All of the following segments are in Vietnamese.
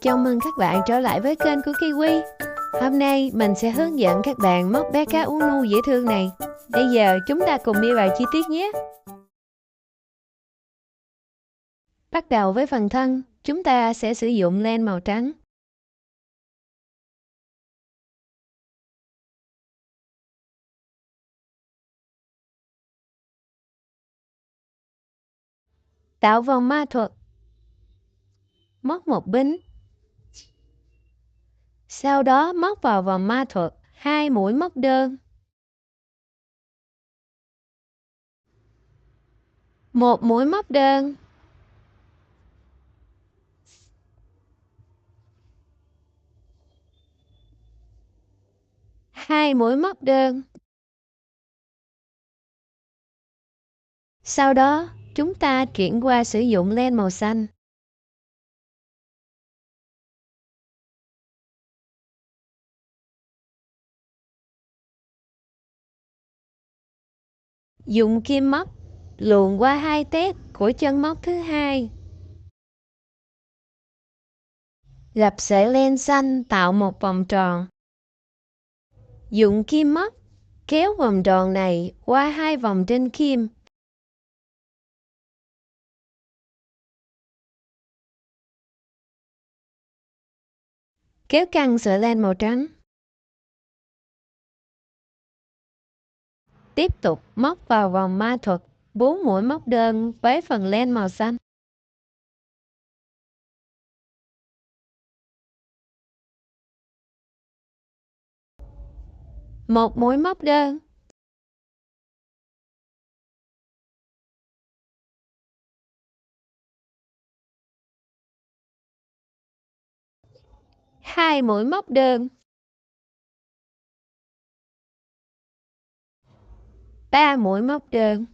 Chào mừng các bạn trở lại với kênh của Kiwi. Hôm nay mình sẽ hướng dẫn các bạn móc bé cá Unu dễ thương này. Bây giờ chúng ta cùng đi vào chi tiết nhé. Bắt đầu với phần thân, chúng ta sẽ sử dụng len màu trắng. Tạo vòng ma thuật. Móc một bính. Sau đó móc vào vòng ma thuật 2 mũi móc đơn. Một mũi móc đơn. Hai mũi móc đơn. Sau đó, chúng ta chuyển qua sử dụng len màu xanh. Dùng kim móc luồn qua hai tép của chân móc thứ hai. Gập sợi len xanh tạo một vòng tròn. Dùng kim móc kéo vòng tròn này qua hai vòng trên kim. Kéo căng sợi len màu trắng. Tiếp tục móc vào vòng ma thuật 4 mũi móc đơn với phần len màu xanh. Một mũi móc đơn. Hai mũi móc đơn. 3 mũi móc đơn.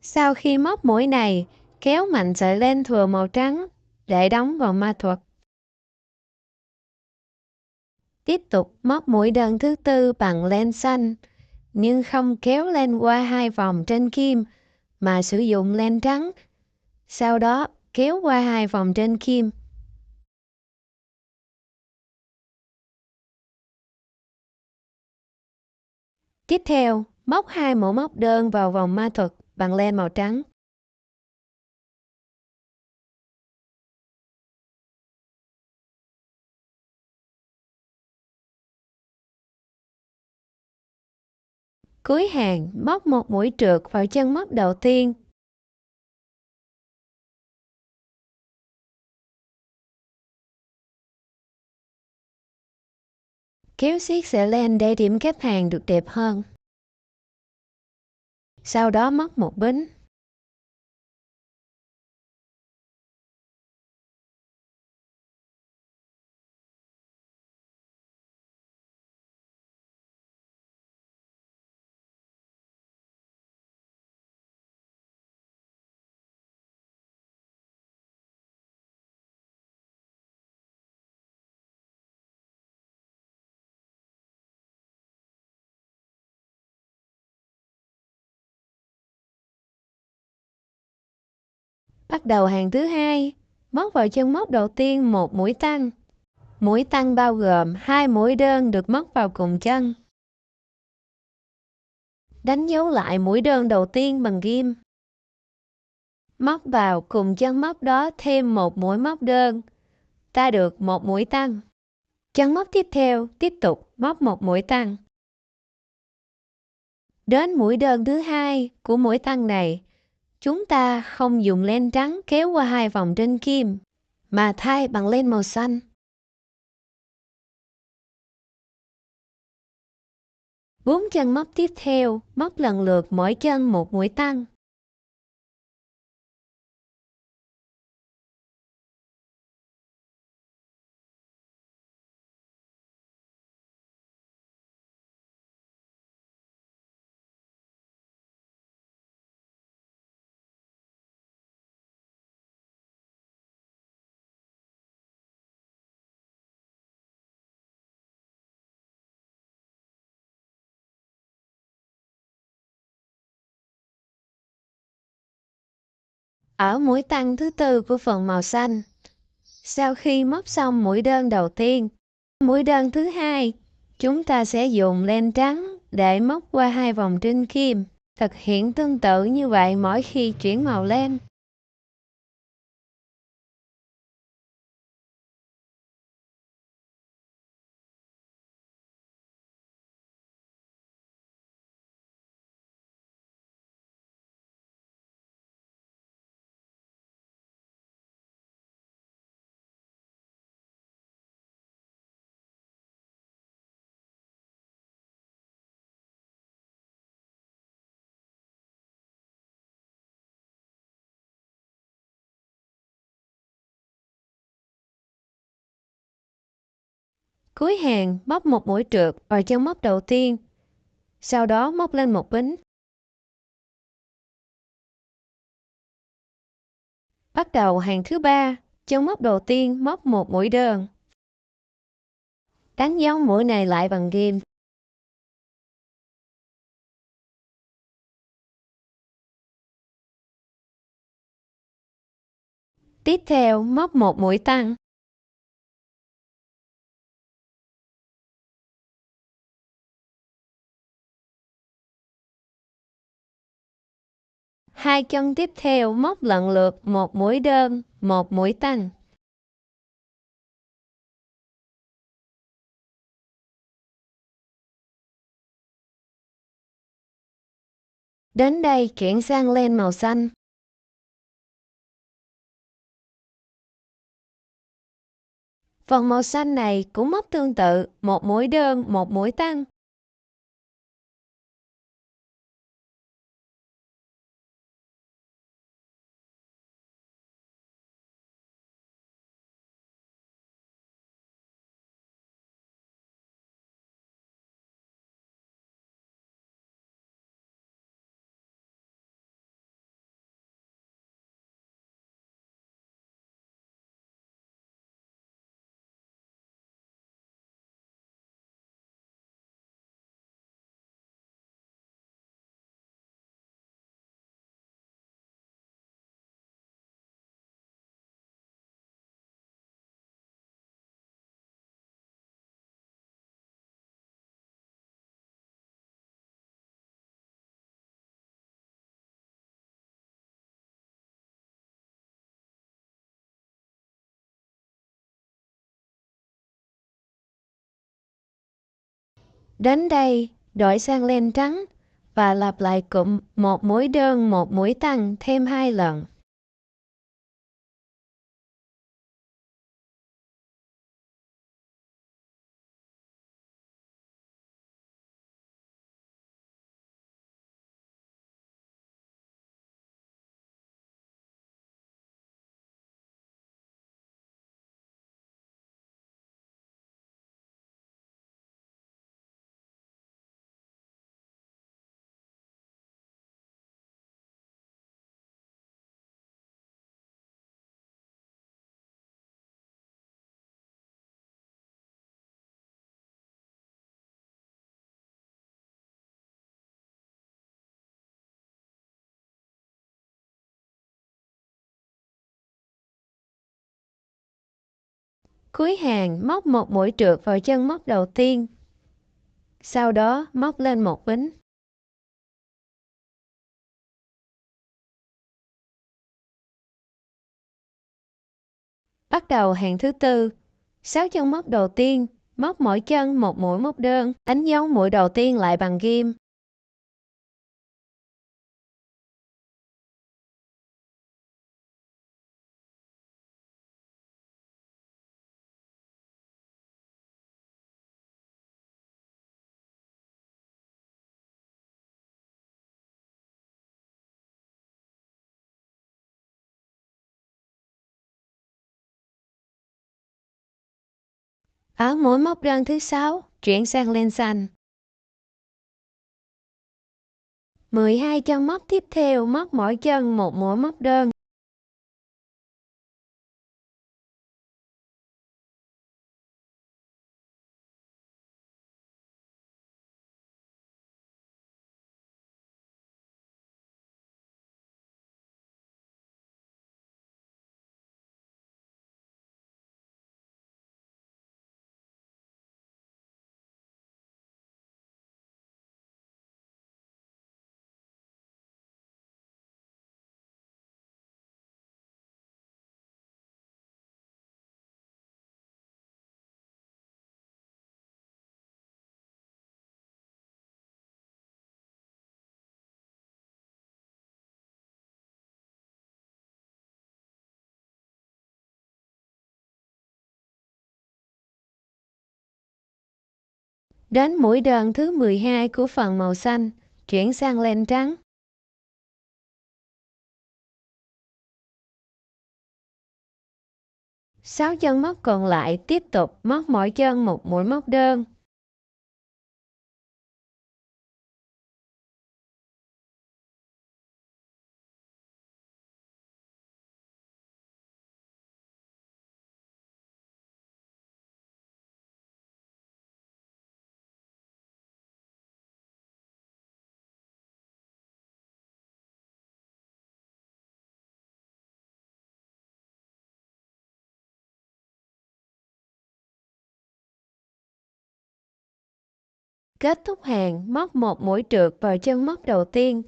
Sau khi móc mũi này, kéo mạnh sợi len thừa màu trắng để đóng vòng ma thuật. Tiếp tục móc mũi đơn thứ tư bằng len xanh, nhưng không kéo len qua hai vòng trên kim mà sử dụng len trắng. Sau đó kéo qua hai vòng trên kim. Tiếp theo, móc hai mũi móc đơn vào vòng ma thuật bằng len màu trắng. Cuối hàng, móc một mũi trượt vào chân móc đầu tiên. Kéo xiết sợi len để điểm kết hàng được đẹp hơn. Sau đó móc một bính. Bắt đầu hàng thứ hai, móc vào chân móc đầu tiên một mũi tăng. Mũi tăng bao gồm 2 mũi đơn được móc vào cùng chân. Đánh dấu lại mũi đơn đầu tiên bằng ghim. Móc vào cùng chân móc đó thêm một mũi móc đơn, ta được một mũi tăng. Chân móc tiếp theo tiếp tục móc một mũi tăng. Đến mũi đơn thứ hai của mũi tăng này, chúng ta không dùng len trắng kéo qua hai vòng trên kim, mà thay bằng len màu xanh. Bốn chân móc tiếp theo, móc lần lượt mỗi chân một mũi tăng. Ở mũi tăng thứ tư của phần màu xanh, sau khi móc xong mũi đơn đầu tiên, mũi đơn thứ hai, chúng ta sẽ dùng len trắng để móc qua 2 vòng trên kim. Thực hiện tương tự như vậy mỗi khi chuyển màu len. Cuối hàng, móc một mũi trượt vào chân móc đầu tiên, sau đó móc lên một bính. Bắt đầu hàng thứ ba, chân móc đầu tiên móc một mũi đơn. Đánh dấu mũi này lại bằng ghim. Tiếp theo, móc một mũi tăng. Hai chân tiếp theo móc lần lượt một mũi đơn, một mũi tăng. Đến đây chuyển sang len màu xanh. Phần màu xanh này cũng móc tương tự, một mũi đơn, một mũi tăng. Đến đây, đổi sang len trắng và lặp lại cụm một mũi đơn, một mũi tăng thêm 2 lần. Cuối hàng móc một mũi trượt vào chân móc đầu tiên, sau đó móc lên một bính. Bắt đầu hàng thứ tư, 6 chân móc đầu tiên, móc mỗi chân một mũi móc đơn, đánh dấu mũi đầu tiên lại bằng ghim. Ở mũi móc đơn thứ 6, chuyển sang len xanh. 12 chân móc tiếp theo móc mỗi chân một mũi móc đơn. Đến mũi đơn thứ 12 của phần màu xanh, chuyển sang len trắng. Sáu chân móc còn lại tiếp tục móc mỗi chân một mũi móc đơn. Kết thúc hàng, móc một mũi trượt vào chân móc đầu tiên.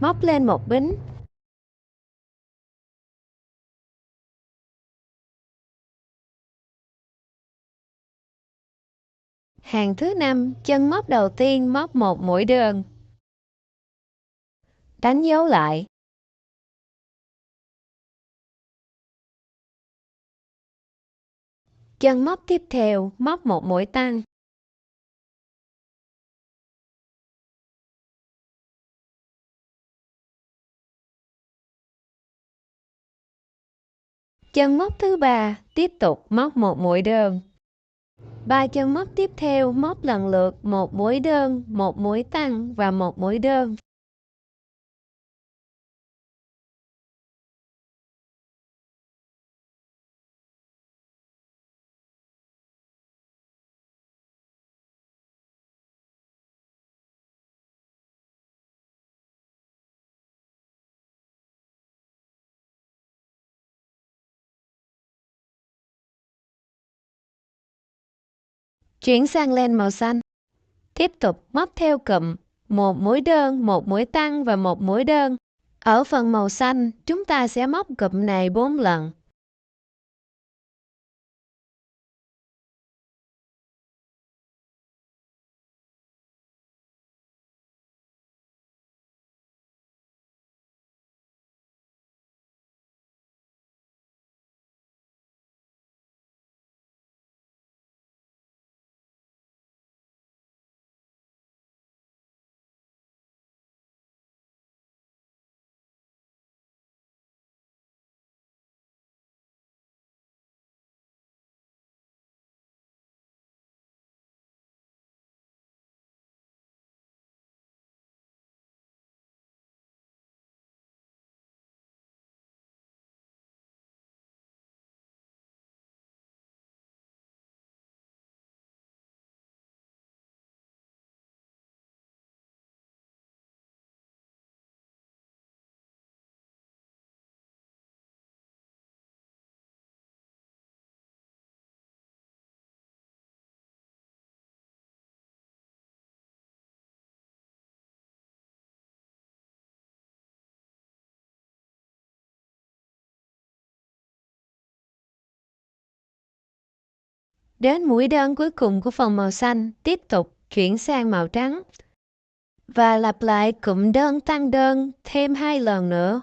Móc lên một bính. Hàng thứ 5, chân móc đầu tiên móc một mũi đơn. Đánh dấu lại. Chân móc tiếp theo móc một mũi tăng. Chân móc thứ 3 tiếp tục móc một mũi đơn. 3 chân móc tiếp theo móc lần lượt một mũi đơn, một mũi tăng và một mũi đơn. Chuyển sang len màu xanh. Tiếp tục móc theo cụm, một mũi đơn, một mũi tăng và một mũi đơn. Ở phần màu xanh, chúng ta sẽ móc cụm này 4 lần. Đến mũi đơn cuối cùng của phần màu xanh, tiếp tục chuyển sang màu trắng. Và lặp lại cụm đơn tăng đơn thêm 2 lần nữa.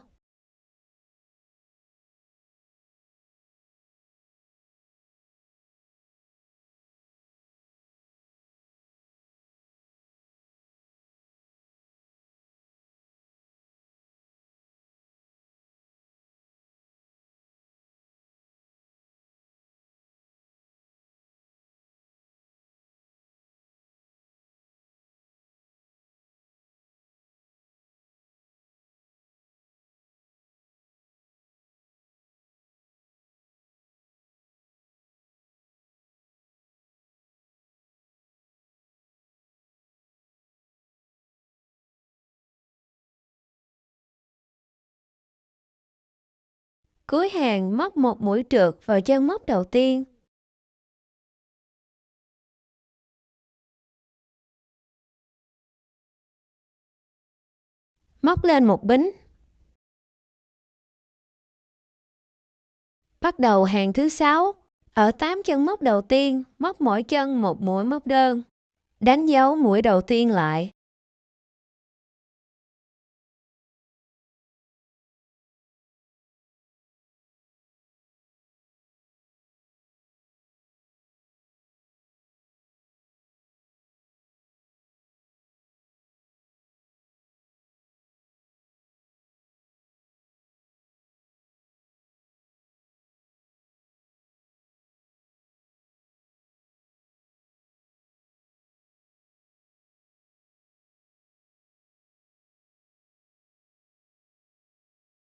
Cuối hàng móc một mũi trượt vào chân móc đầu tiên. Móc lên một bính. Bắt đầu hàng thứ 6. Ở 8 chân móc đầu tiên, móc mỗi chân một mũi móc đơn. Đánh dấu mũi đầu tiên lại.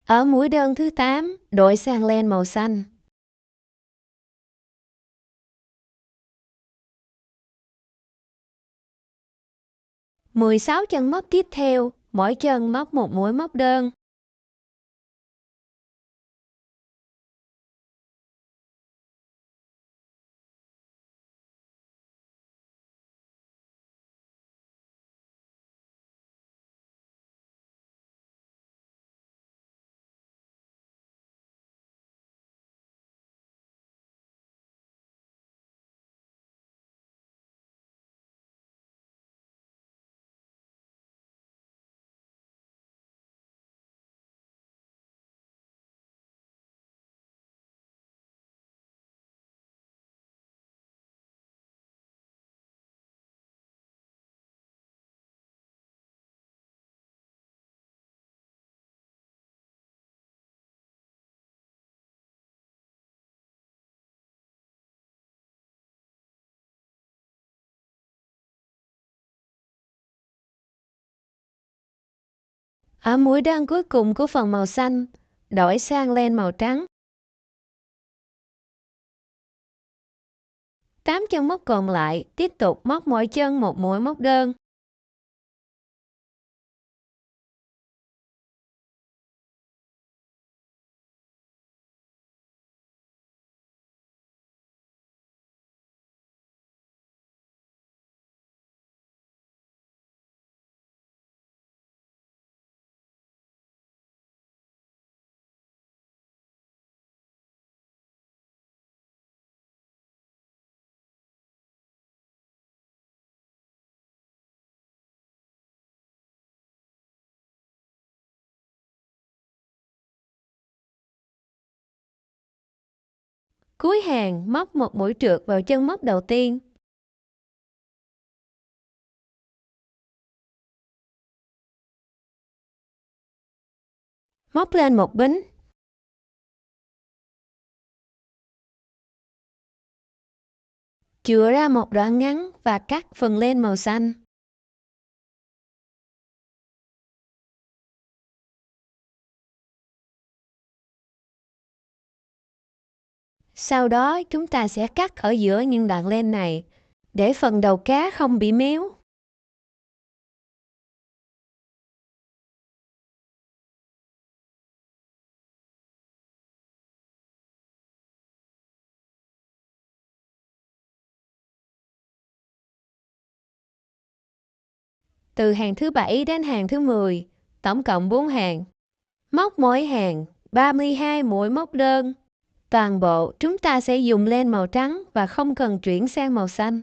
Ở mũi đơn thứ 8, đổi sang len màu xanh. Mười 16 chân móc tiếp theo, mỗi chân móc một mũi móc đơn. Ở mũi đơn cuối cùng của phần màu xanh, đổi sang len màu trắng. 8 chân móc còn lại, tiếp tục móc mỗi chân một mũi móc đơn. Cuối hàng, móc một mũi trượt vào chân móc đầu tiên. Móc lên một bính. Chừa ra một đoạn ngắn và cắt phần len màu xanh. Sau đó chúng ta sẽ cắt ở giữa những đoạn len này, để phần đầu cá không bị méo. Từ hàng thứ 7 đến hàng thứ 10, tổng cộng 4 hàng. Móc mỗi hàng 32 mũi móc đơn. Toàn bộ chúng ta sẽ dùng len màu trắng và không cần chuyển sang màu xanh.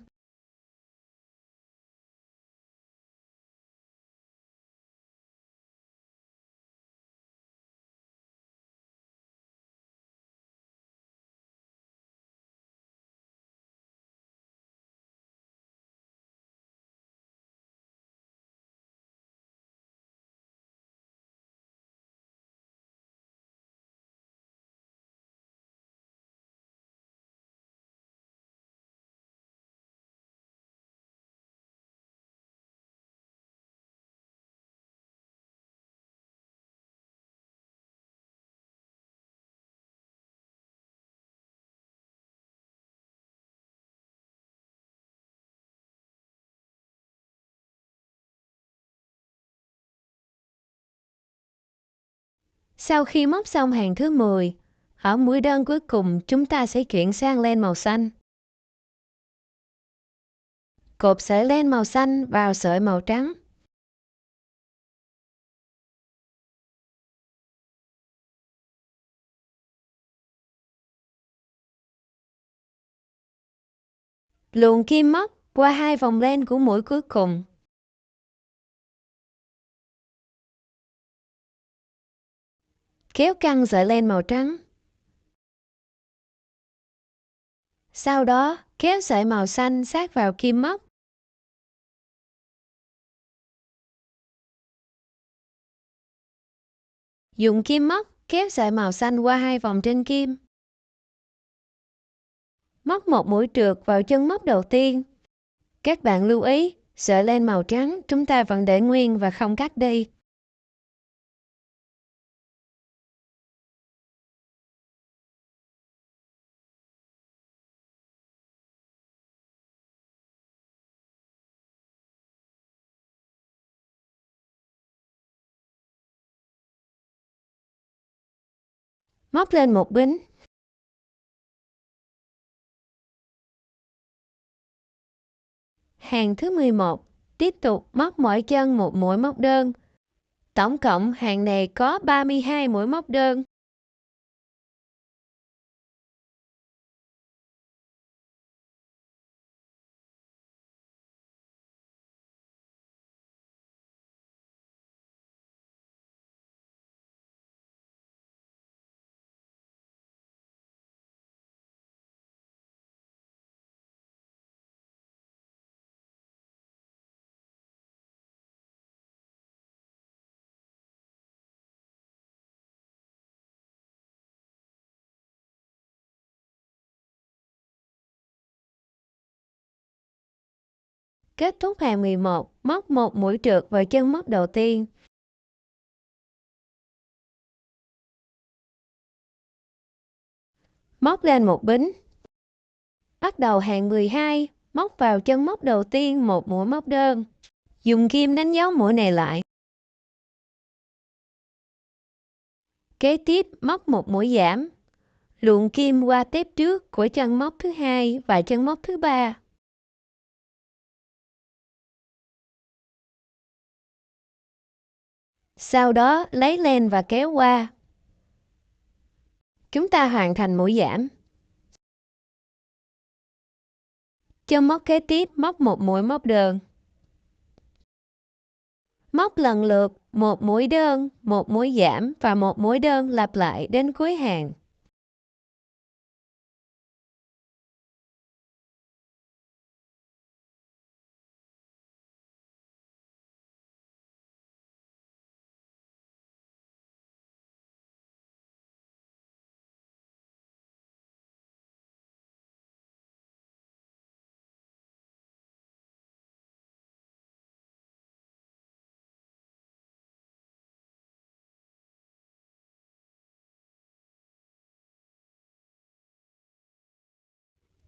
Sau khi móc xong hàng thứ 10, ở mũi đơn cuối cùng chúng ta sẽ chuyển sang len màu xanh. Cột sợi len màu xanh vào sợi màu trắng. Luồn kim móc qua 2 vòng len của mũi cuối cùng. Kéo căng sợi len màu trắng. Sau đó, kéo sợi màu xanh sát vào kim móc. Dùng kim móc kéo sợi màu xanh qua 2 vòng trên kim. Móc một mũi trượt vào chân móc đầu tiên. Các bạn lưu ý, sợi len màu trắng chúng ta vẫn để nguyên và không cắt đi. Móc lên một bính. Hàng thứ 11, tiếp tục móc mỗi chân một mũi móc đơn. Tổng cộng hàng này có 32 mũi móc đơn. Kết thúc hàng 11, móc một mũi trượt vào chân móc đầu tiên. Móc lên một bính. Bắt đầu hàng 12, móc vào chân móc đầu tiên một mũi móc đơn. Dùng kim đánh dấu mũi này lại. Kế tiếp móc một mũi giảm. Luồn kim qua tép trước của chân móc thứ hai và chân móc thứ ba. Sau đó lấy len và kéo qua. Chúng ta hoàn thành mũi giảm. Chân móc kế tiếp móc một mũi móc đơn. Móc lần lượt một mũi đơn, một mũi giảm và một mũi đơn lặp lại đến cuối hàng.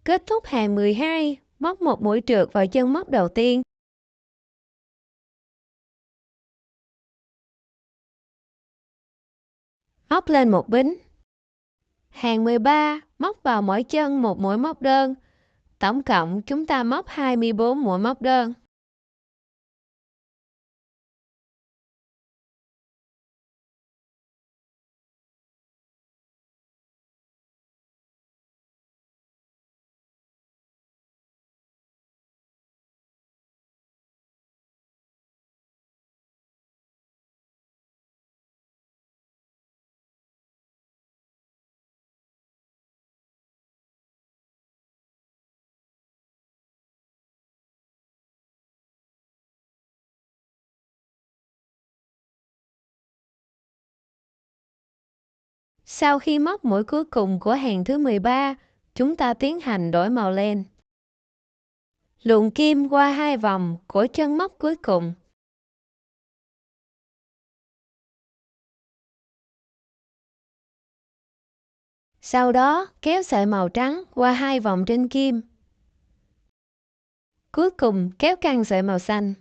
Kết thúc hàng 12, móc một mũi trượt vào chân móc đầu tiên. Móc lên một bính. Hàng 13, móc vào mỗi chân một mũi móc đơn. Tổng cộng chúng ta móc 24 mũi móc đơn. Sau khi móc mũi cuối cùng của hàng thứ 13, chúng ta tiến hành đổi màu len. Luồn kim qua hai vòng của chân móc cuối cùng. Sau đó kéo sợi màu trắng qua hai vòng trên kim. Cuối cùng kéo căng sợi màu xanh.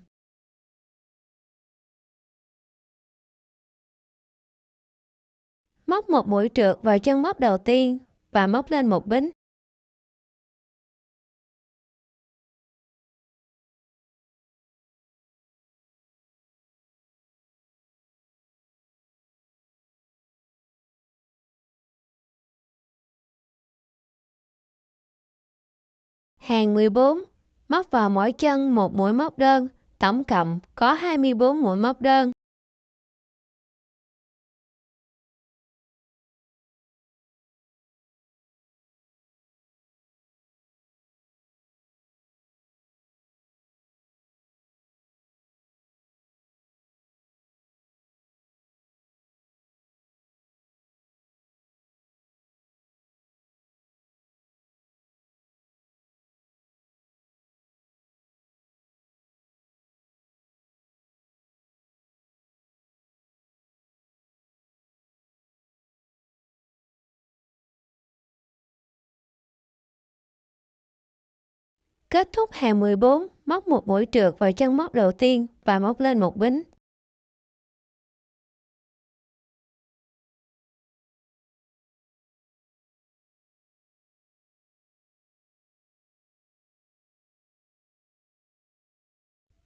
Móc một mũi trượt vào chân móc đầu tiên và móc lên một bính. Hàng 14, móc vào mỗi chân một mũi móc đơn, tổng cộng có 24 mũi móc đơn. Kết thúc hàng 14, móc một mũi trượt vào chân móc đầu tiên và móc lên một bính.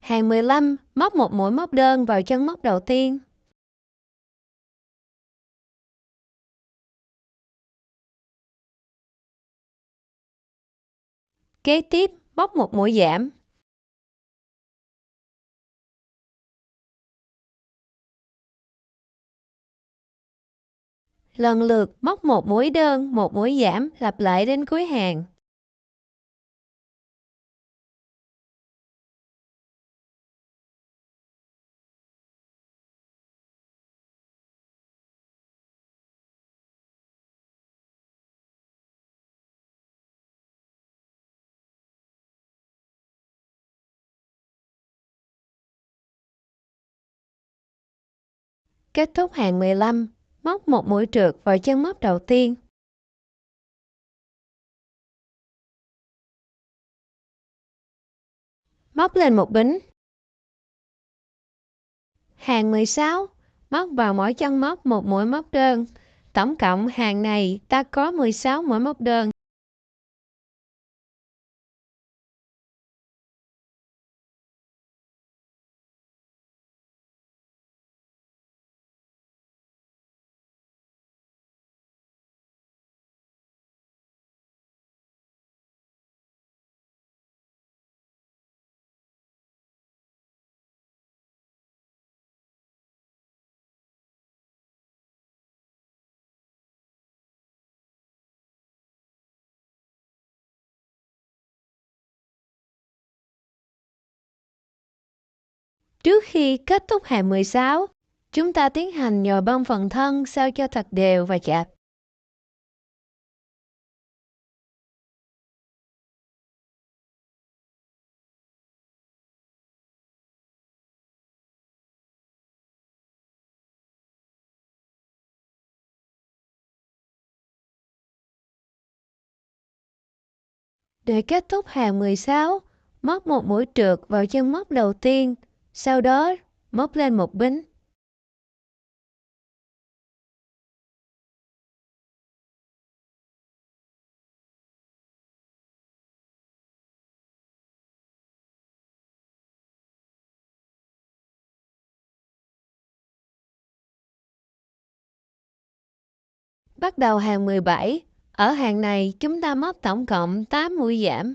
Hàng 15, móc một mũi móc đơn vào chân móc đầu tiên. Kế tiếp, móc một mũi giảm. Lần lượt móc một mũi đơn, một mũi giảm, lặp lại đến cuối hàng. Kết thúc hàng 15, móc một mũi trượt vào chân móc đầu tiên. Móc lên một bính. Hàng 16, móc vào mỗi chân móc một mũi móc đơn. Tổng cộng hàng này ta có 16 mũi móc đơn. Trước khi kết thúc hàng 16, chúng ta tiến hành nhồi bông phần thân sao cho thật đều và chặt. Để kết thúc hàng 16, móc một mũi trượt vào chân móc đầu tiên, sau đó móc lên một bính. Bắt đầu hàng 17, ở hàng này chúng ta móc tổng cộng 8 mũi giảm.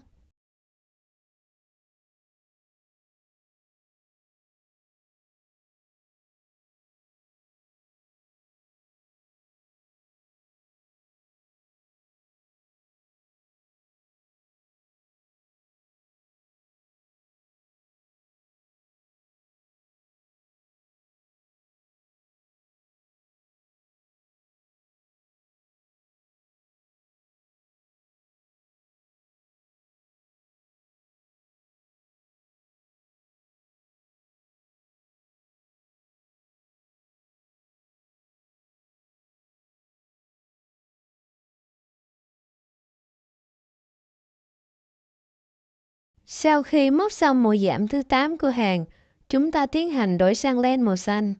Sau khi móc xong mũi giảm thứ 8 của hàng, chúng ta tiến hành đổi sang len màu xanh.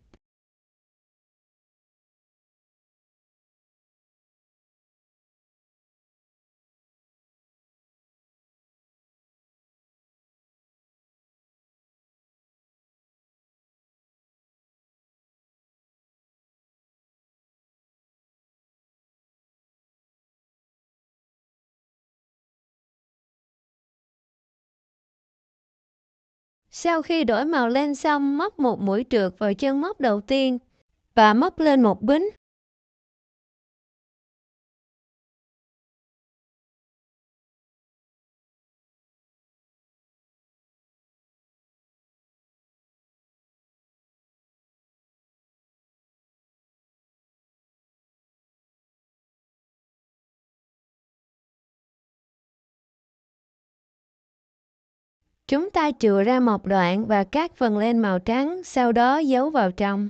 Sau khi đổi màu len xong, móc một mũi trượt vào chân móc đầu tiên và móc lên một bính. Chúng ta chừa ra một đoạn và cắt phần len màu trắng, sau đó giấu vào trong.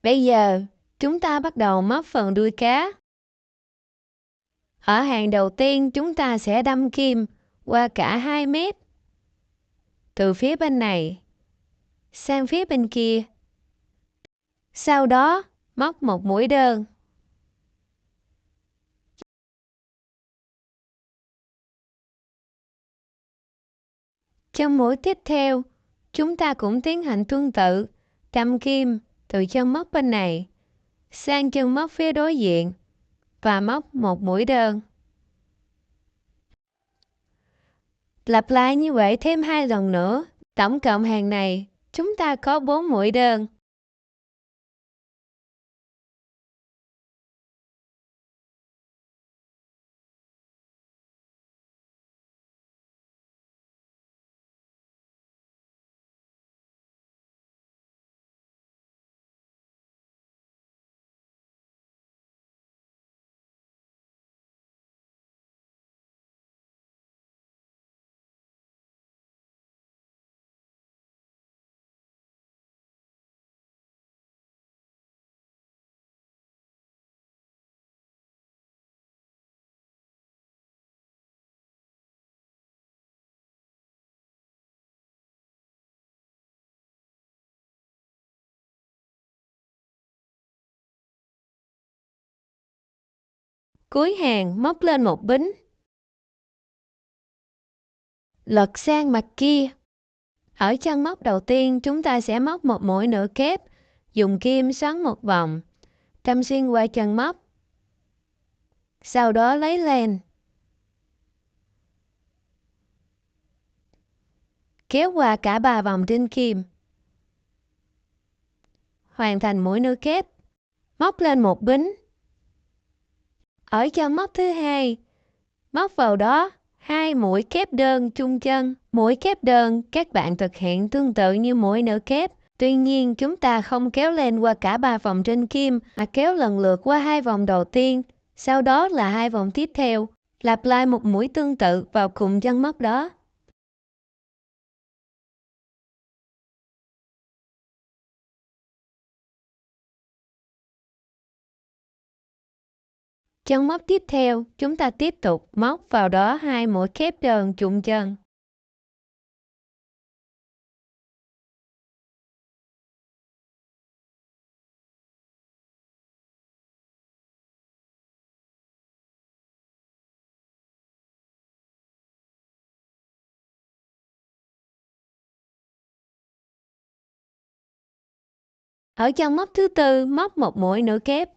Bây giờ, chúng ta bắt đầu móc phần đuôi cá. Ở hàng đầu tiên, chúng ta sẽ đâm kim qua cả 2 mét. Từ phía bên này sang phía bên kia. Sau đó, Móc một mũi đơn. Trong mũi tiếp theo, chúng ta cũng tiến hành tương tự, đâm kim từ chân móc bên này sang chân móc phía đối diện và móc một mũi đơn. Lặp lại như vậy thêm 2 lần nữa, tổng cộng hàng này chúng ta có 4 mũi đơn. Cuối hàng móc lên một bính. Lật sang mặt kia. Ở chân móc đầu tiên chúng ta sẽ móc một mũi nửa kép, dùng kim xoắn một vòng, đâm xuyên qua chân móc. Sau đó lấy len, kéo qua cả 3 vòng trên kim. Hoàn thành mũi nửa kép, móc lên một bính. Ở chân móc thứ hai, móc vào đó 2 mũi kép đơn chung chân. Mũi kép đơn các bạn thực hiện tương tự như mũi nửa kép. Tuy nhiên chúng ta không kéo lên qua cả 3 vòng trên kim mà kéo lần lượt qua 2 vòng đầu tiên, sau đó là 2 vòng tiếp theo. Lặp lại một mũi tương tự vào cùng chân móc đó. Chân móc tiếp theo, chúng ta tiếp tục móc vào đó 2 mũi kép đơn chung chân. Ở chân móc thứ tư, móc một mũi nửa kép.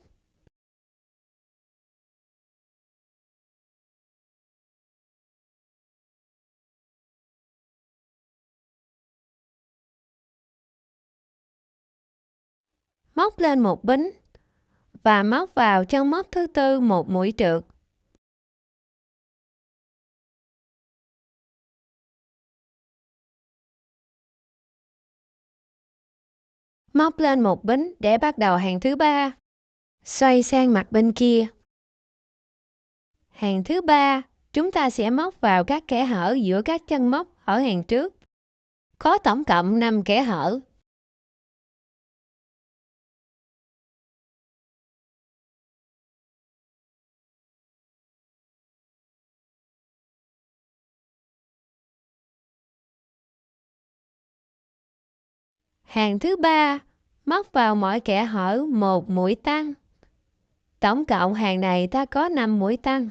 Móc lên một bính và móc vào chân móc thứ tư một mũi trượt. Móc lên một bính để bắt đầu hàng thứ ba. Xoay sang mặt bên kia. Hàng thứ ba, chúng ta sẽ móc vào các kẽ hở giữa các chân móc ở hàng trước. Có tổng cộng 5 kẽ hở. Hàng thứ ba, móc vào mỗi kẽ hở một mũi tăng. Tổng cộng hàng này ta có 5 mũi tăng.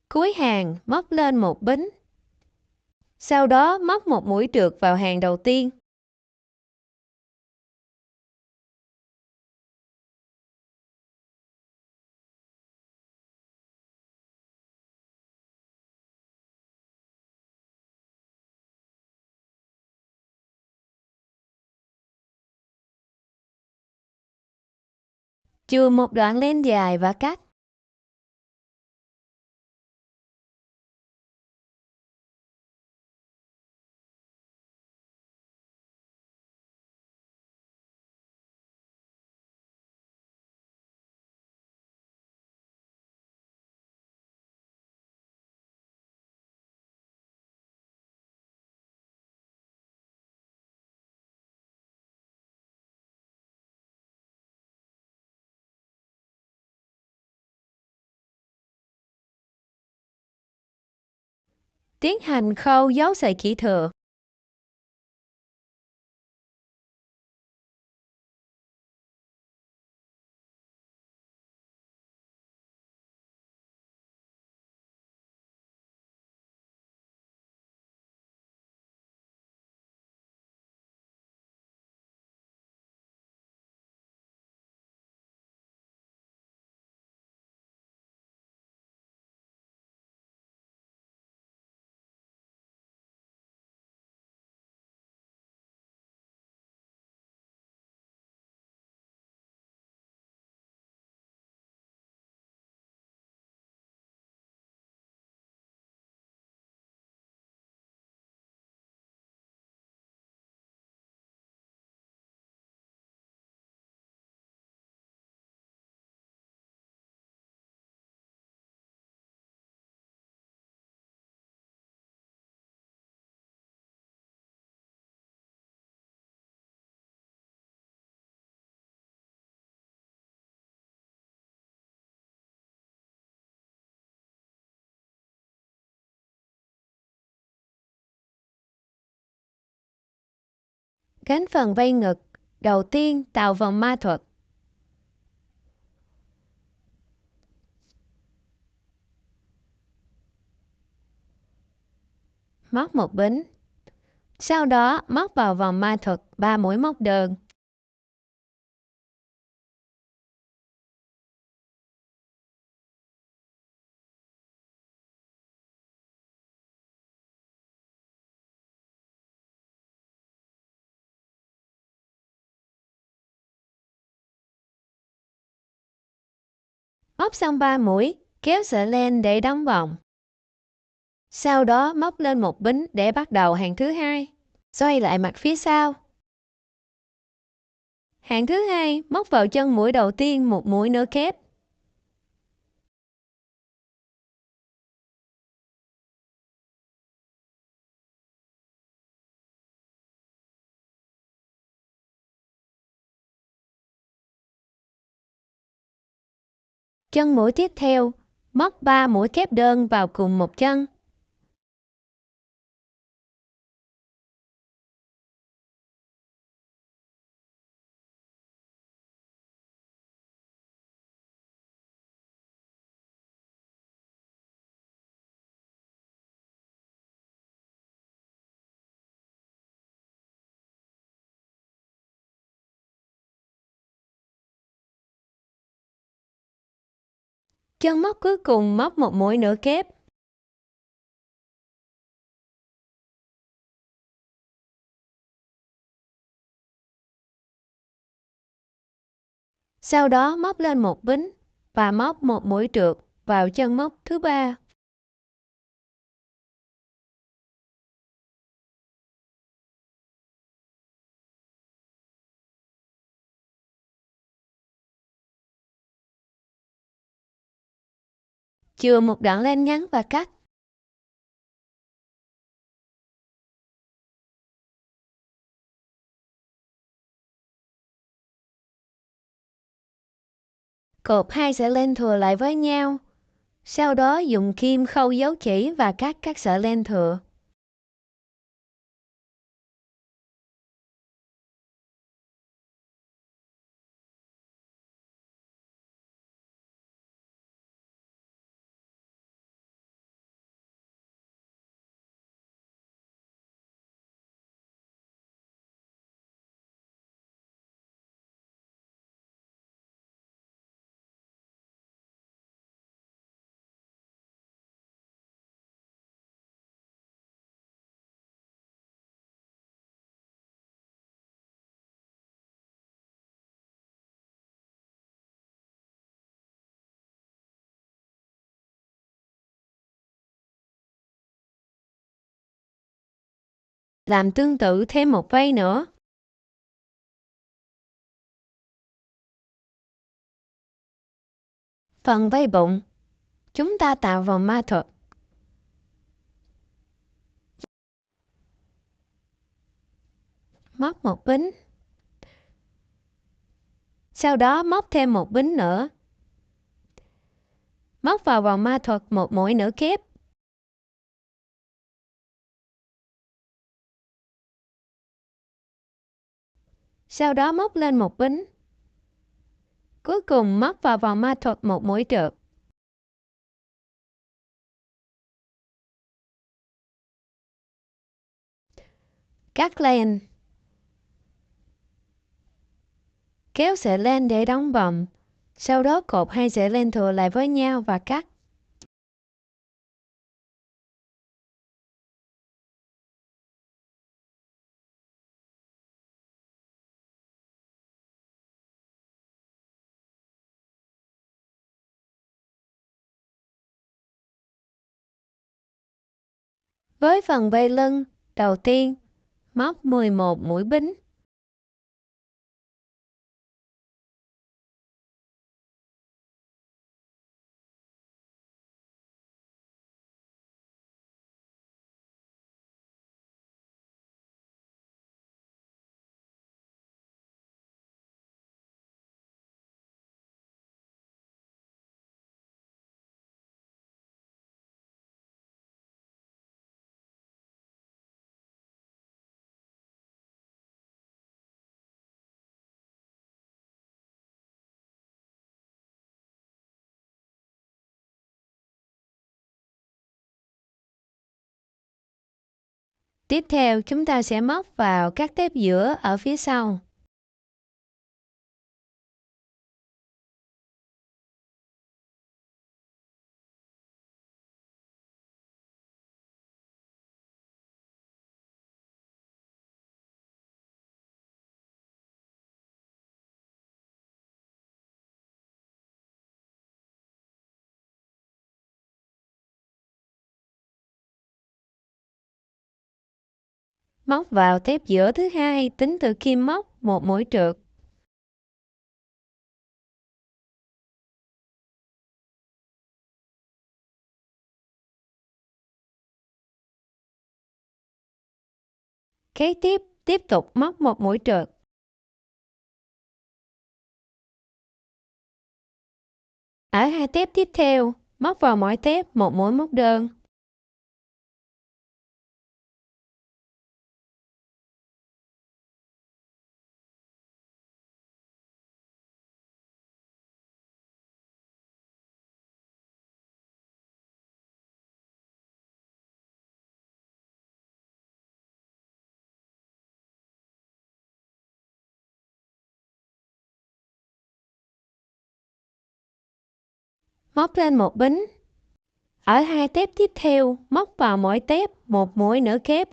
Cuối hàng móc lên một bính. Sau đó móc một mũi trượt vào hàng đầu tiên. Chừa một đoạn len dài và cắt. Tiến hành khâu giấu sợi chỉ thừa. Gắn phần vây ngực. Đầu tiên tạo vòng ma thuật. Móc một bính. Sau đó móc vào vòng ma thuật 3 mũi móc đơn. Móc xong 3 mũi, kéo sợi len để đóng vòng. Sau đó móc lên một bính để bắt đầu hàng thứ hai. Xoay lại mặt phía sau. Hàng thứ hai, móc vào chân mũi đầu tiên một mũi nửa kép. Chân mũi tiếp theo, móc 3 mũi kép đơn vào cùng một chân. Chân móc cuối cùng móc một mũi nửa kép. Sau đó móc lên một bính và móc một mũi trượt vào chân móc thứ ba. Chừa một đoạn len ngắn và cắt. Cột 2 sợi len thừa lại với nhau. Sau đó dùng kim khâu dấu chỉ và cắt các sợi len thừa. Làm tương tự thêm một vây nữa. Phần vây bụng, chúng ta tạo vòng ma thuật. Móc một bính. Sau đó móc thêm một bính nữa. Móc vào vòng ma thuật một mũi nửa kép. Sau đó móc lên một bính. Cuối cùng móc vào vòng ma thuật một mũi trượt. Cắt len. Kéo sợi len để đóng vòng. Sau đó cột hai sợi len thừa lại với nhau và cắt. Với phần vây lưng, đầu tiên, móc 11 mũi bính. Tiếp theo, chúng ta sẽ móc vào các tép giữa ở phía sau. Móc vào tép giữa thứ hai tính từ kim móc một mũi trượt. Kế tiếp, tiếp tục móc một mũi trượt. Ở hai tép tiếp theo, móc vào mỗi tép một mũi móc đơn. Móc lên một bính. Ở hai tép tiếp theo, móc vào mỗi tép một mũi nửa kép.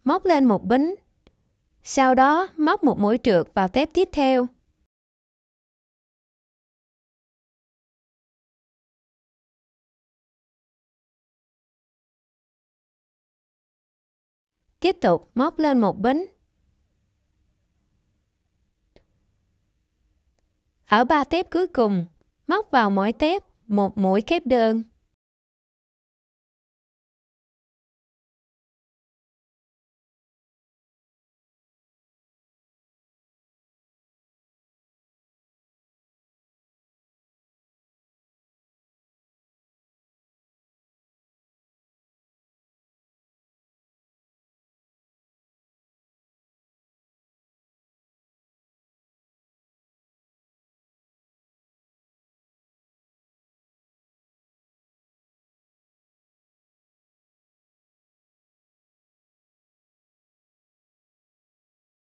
Móc lên một bính. Sau đó, móc một mũi trượt vào tép tiếp theo. Tiếp tục móc lên một bính. Ở ba tép cuối cùng, móc vào mỗi tép một mũi kép đơn.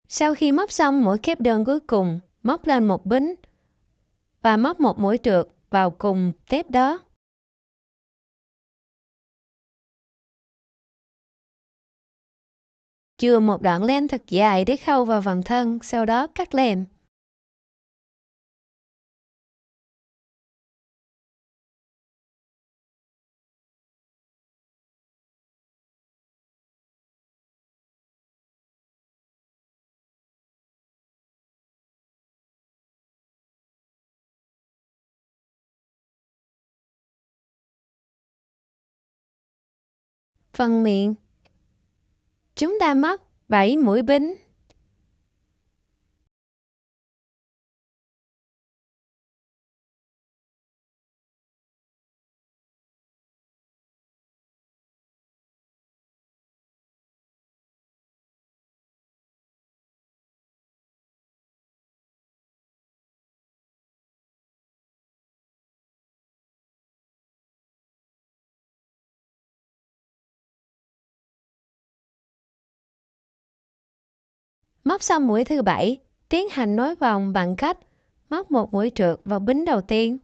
Sau khi móc xong mũi kép đơn cuối cùng, móc lên một bính và móc một mũi trượt vào cùng tiếp đó. Chừa một đoạn len thật dài để khâu vào phần thân, sau đó cắt len. Phần miệng, chúng ta móc 7 mũi bính. Móc xong mũi thứ 7, tiến hành nối vòng bằng cách móc một mũi trượt vào bính đầu tiên.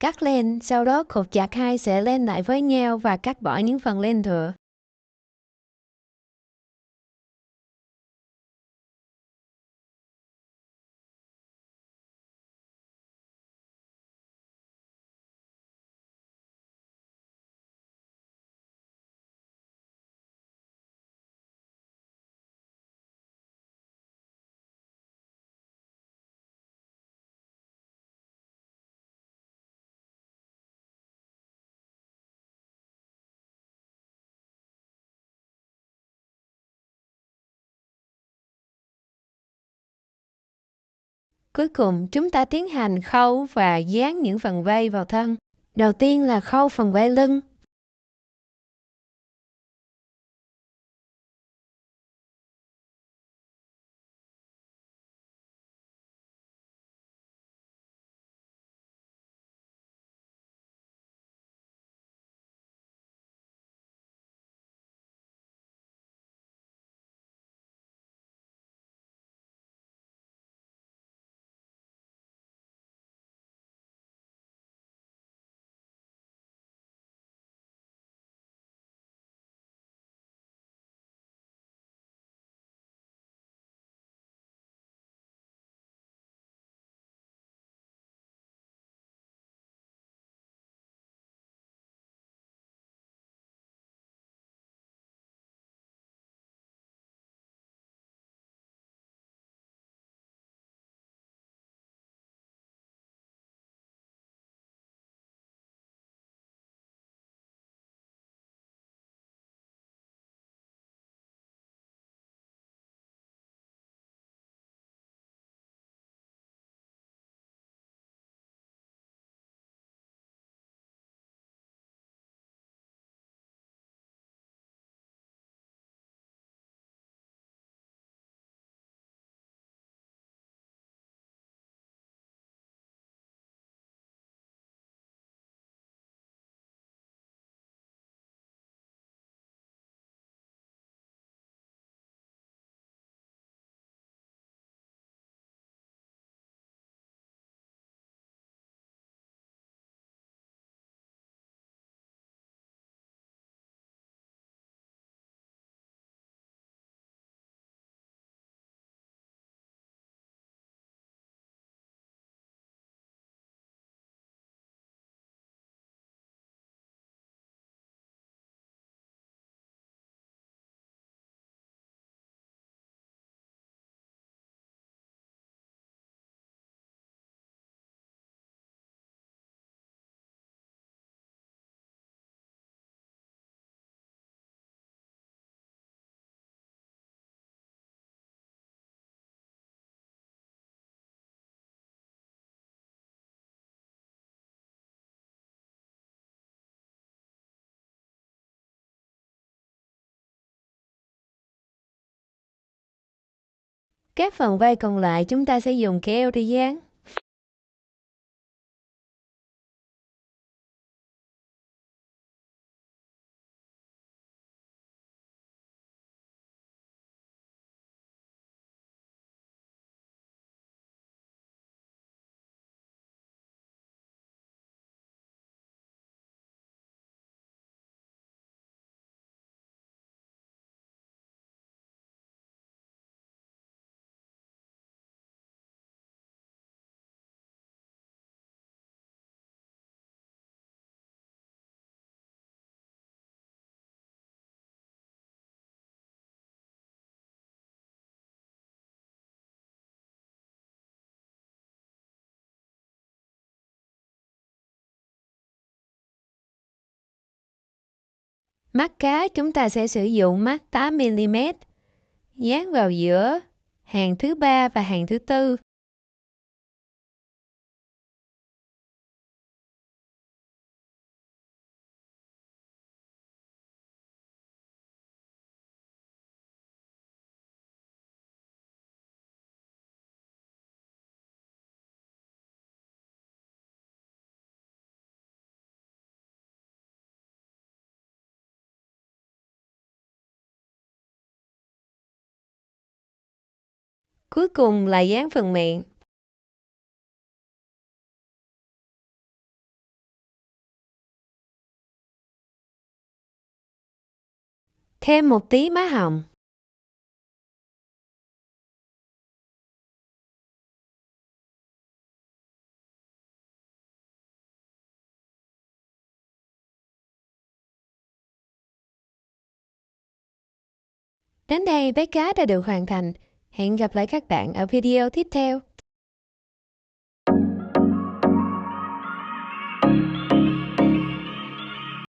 Cắt len, sau đó cột chặt hai sợi len lại với nhau và cắt bỏ những phần len thừa. Cuối cùng, chúng ta tiến hành khâu và dán những phần vai vào thân. Đầu tiên là khâu phần vai lưng. Các phần vai còn lại chúng ta sẽ dùng keo để dán. Mắt cá chúng ta sẽ sử dụng mắt 8mm, dán vào giữa hàng thứ 3 và hàng thứ 4. Cuối cùng là dán phần miệng. Thêm một tí má hồng. Đến đây bé cá đã được hoàn thành. Hẹn gặp lại các bạn ở video tiếp theo.